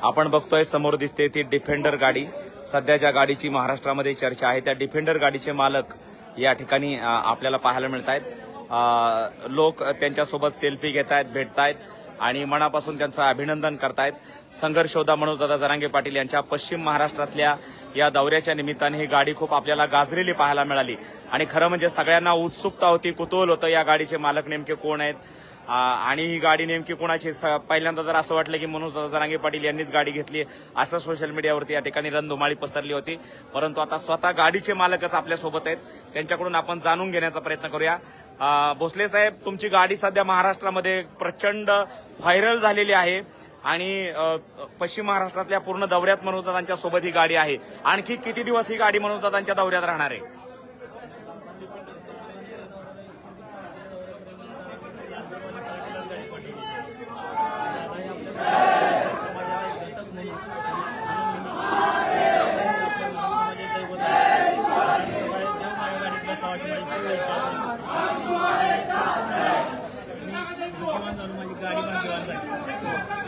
आपण बघतोय समोर दिसते ती डिफेंडर गाडी। सध्या ज्या गाडीची महाराष्ट्रामध्ये चर्चा आहे त्या डिफेंडर गाडीचे मालक या ठिकाणी आपल्याला पाहायला मिळत आहेत। लोक त्यांच्यासोबत सेल्फी घेत आहेत, भेटतायत आणि मनापासून त्यांचं अभिनंदन करतायत। संघर्ष योद्धा मनोजदादा जरांगे पाटील यांच्या पश्चिम महाराष्ट्रातल्या या दौऱ्याच्या निमित्ताने ही गाडी खूप आपल्याला गाजलेली पाहायला मिळाली आणि खरं म्हणजे सगळ्यांना उत्सुकता होती, कुतूहल होतं या गाडीचे मालक नेमके कोण आहेत आणि ही गाडी नेमकी कोणाची। पहिल्यांदा तर असं वाटलं की मनोजदादा जरांगे पाटील यांनीच गाडी घेतली असं सोशल मीडियावरती या ठिकाणी रणधुमाळी पसरली होती, परंतु आता स्वतः गाडीचे मालकच आपल्यासोबत आहेत। त्यांच्याकडून आपण जाणून घेण्याचा प्रयत्न करूया। भोसले साहेब, तुमची गाडी सध्या महाराष्ट्रामध्ये प्रचंड व्हायरल झालेली आहे आणि पश्चिम महाराष्ट्रातल्या पूर्ण दौऱ्यात मनोजदादांच्या सोबत ही गाडी आहे। आणखी किती दिवस ही गाडी मनोजदादांच्या दौऱ्यात राहणार आहे?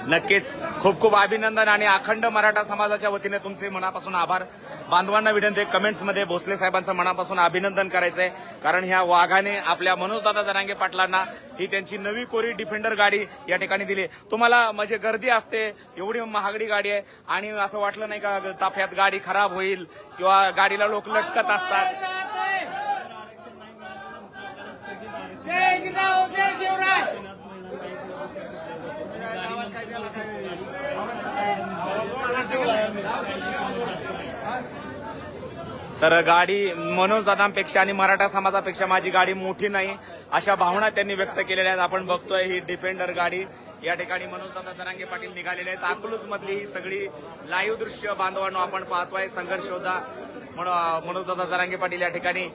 नक्कीच खूप खूप अभिनंदन आणि अखंड मराठा समाजाच्या वतीने तुमचे मनापासून आभार। बांधवांना विनंती, कमेंट्समध्ये भोसले साहेबांचं मनापासून अभिनंदन करायचंय, कारण ह्या वाघाने आपल्या मनोजदादा जरांगे पाटलांना ही त्यांची नवी कोरी डिफेंडर गाडी या ठिकाणी दिली। तुम्हाला म्हणजे गर्दी असते, एवढी महागडी गाडी आहे आणि असं वाटलं नाही का ताफ्यात गाडी खराब होईल किंवा गाडीला लोक लटकत असतात? तर गाडी मनोजदादांपेक्षा आणि मराठा समाजापेक्षा माझी गाडी मोठी नाही अशा भावना त्यांनी व्यक्त केलेल्या आहेत। आपण बघतोय ही डिफेंडर गाडी या ठिकाणी मनोजदादा जरांगे पाटील निघालेले आहेत। अकलूज मधली ही सगळी लाईव्ह दृश्य बांधवांनो आपण पाहतोय। संघर्ष योद्धा मनोजदादा जरांगे पाटील या ठिकाणी